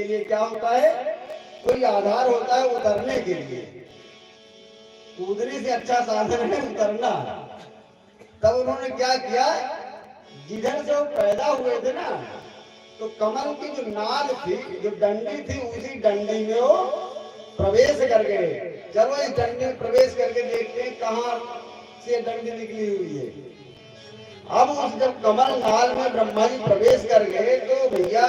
के लिए क्या होता है, कोई आधार होता है उतरने के लिए। कूदने से अच्छा साधन है उतरना। तब उन्होंने क्या किया, जिधर से वो पैदा हुए थे ना, तो कमल की जो नाल थी, जो डंडी थी, उसी डंडी में वो प्रवेश कर गए। चलो इस डंडी में प्रवेश करके देखते हैं कहां से डंडी निकली हुई है। अब उस जब कमल नाल में ब्रह्मा जी प्रवेश कर गए तो भैया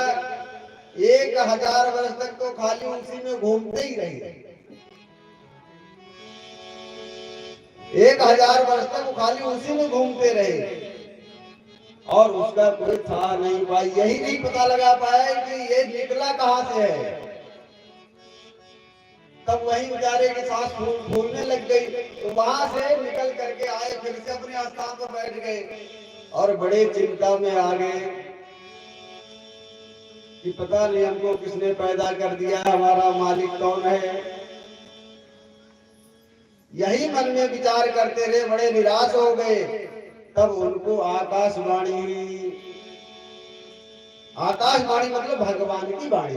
1000 वर्ष तक तो खाली उसी में घूमते ही रहे। 1000 वर्ष तक वो खाली उसी में घूमते रहे और उसका कोई था नहीं पाया, यही नहीं पता लगा पाया कि ये निकला कहां से है। तब वही बेचारे की सांस फूलने लग गई, तो वहां से निकल करके आए, फिर से अपने स्थान पर बैठ गए और बड़े चिंता में आ गए कि पता नहीं हमको किसने पैदा कर दिया, हमारा मालिक कौन है। यही मन में विचार करते रहे, बड़े निराश हो गए। तब उनको आकाशवाणी हुई। आकाशवाणी मतलब भगवान की वाणी।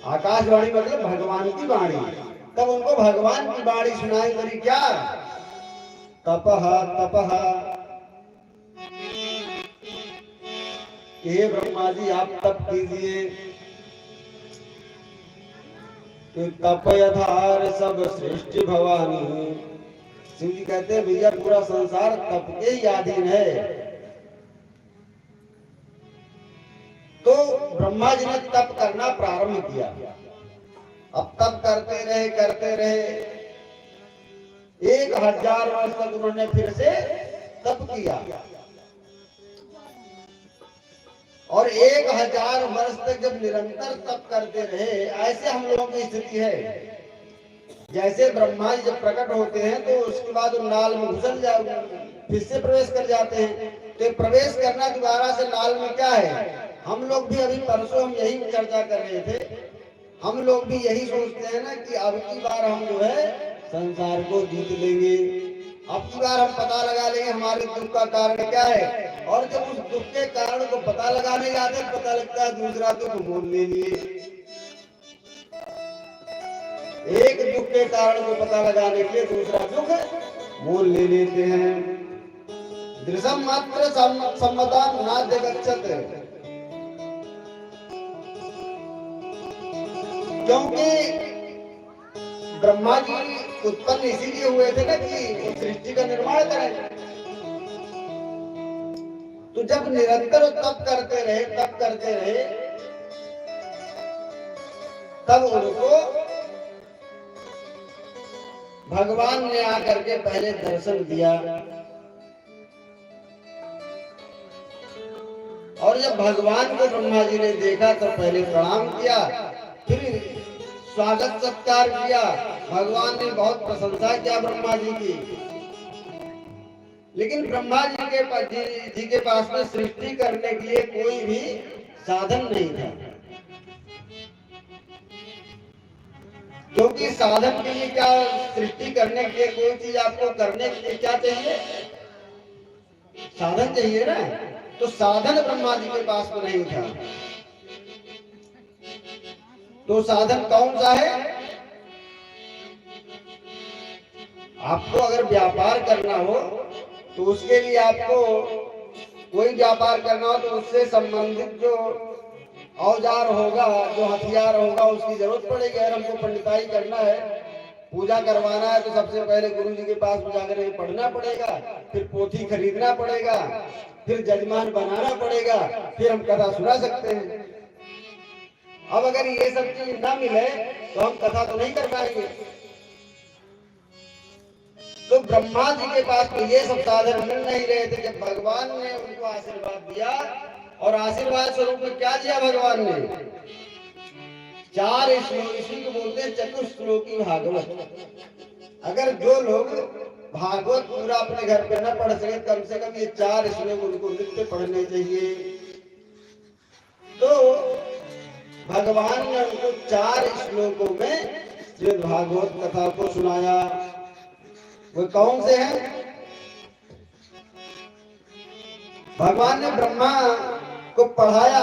आकाशवाणी मतलब भगवान की वाणी। तब उनको भगवान की वाणी सुनाई पड़ी, क्या, तपः तपः, हे ब्रह्मा जी आप तप कीजिए। तो तप यथार सब सृष्टि भवानी। शिव जी कहते हैं भैया पूरा संसार तप के ही अधीन है। तो ब्रह्मा जी ने तप करना प्रारंभ किया। अब तप करते रहे 1000 वर्ष तक उन्होंने फिर से तप किया और 1000 वर्ष तक जब निरंतर तप करते रहे, ऐसे हम लोगों की स्थिति है। जैसे ब्रह्मा जी जब प्रकट होते हैं तो उसके बाद नाल में घुसल जाओगे, फिर से प्रवेश कर जाते हैं। तो प्रवेश करना दोबारा से नाल में क्या है, हम लोग भी अभी परसों हम यही चर्चा कर रहे थे। हम लोग भी यही सोचते हैं ना कि अब की बार हम जो है संसार को जीत लेंगे, अब की बार हम पता लगा लेंगे हमारे दुख का कारण क्या है। और जब उस दुख के कारण को पता लगाने जाते पता लगता है दूसरा दुख मोल ले लिए। एक दुख के कारण को पता लगाने के लिए दूसरा दुख मोल ले लेते हैं। दृश्यम मात्र सम्मता नाद्य गच्छत। क्योंकि ब्रह्मा जी उत्पन्न इसीलिए हुए थे ना कि सृष्टि का निर्माण करें। तो जब निरंतर तप करते रहे तब उनको भगवान ने आकर के पहले दर्शन दिया और जब भगवान को ब्रह्मा जी ने देखा तो पहले प्रणाम किया, फिर स्वागत सत्कार किया। भगवान ने बहुत प्रशंसा किया ब्रह्मा जी की। लेकिन ब्रह्मा जी के पास में सृष्टि करने के लिए कोई भी साधन नहीं था, क्योंकि साधन के लिए क्या, सृष्टि करने के लिए कोई चीज आपको करने के लिए क्या चाहिए, साधन चाहिए ना। तो साधन ब्रह्मा जी के पास में नहीं था। तो साधन कौन सा है, आपको अगर व्यापार करना हो तो उसके लिए आपको कोई व्यापार करना हो तो उससे संबंधित जो औजार होगा, जो हथियार होगा, उसकी जरूरत पड़ेगी। अगर हमको पंडिताई करना है, पूजा करवाना है, तो सबसे पहले गुरु जी के पास जाकर पढ़ना पड़ेगा, फिर पोथी खरीदना पड़ेगा, फिर जजमान बनाना पड़ेगा, फिर हम कथा सुना सकते हैं। अब अगर ये सब चीज ना मिले तो हम कथा तो नहीं कर पाएंगे। तो ब्रह्मा जी के पास तो ये सब साधन मिल नहीं रहे थे। जब भगवान ने उनको आशीर्वाद दिया, और आशीर्वाद स्वरूप में क्या दिया भगवान ने, 4 श्लोक, इसी को बोलते हैं चतुश्लोकी भागवत। अगर जो लोग भागवत पूरा अपने घर पे न पढ़ सके, कम से कम ये 4 श्लोक उनको नित्य पढ़ने चाहिए। तो भगवान ने उनको 4 श्लोकों में श्रीमद् भागवत कथा को सुनाया। वो कौन से हैं, भगवान ने ब्रह्मा को पढ़ाया।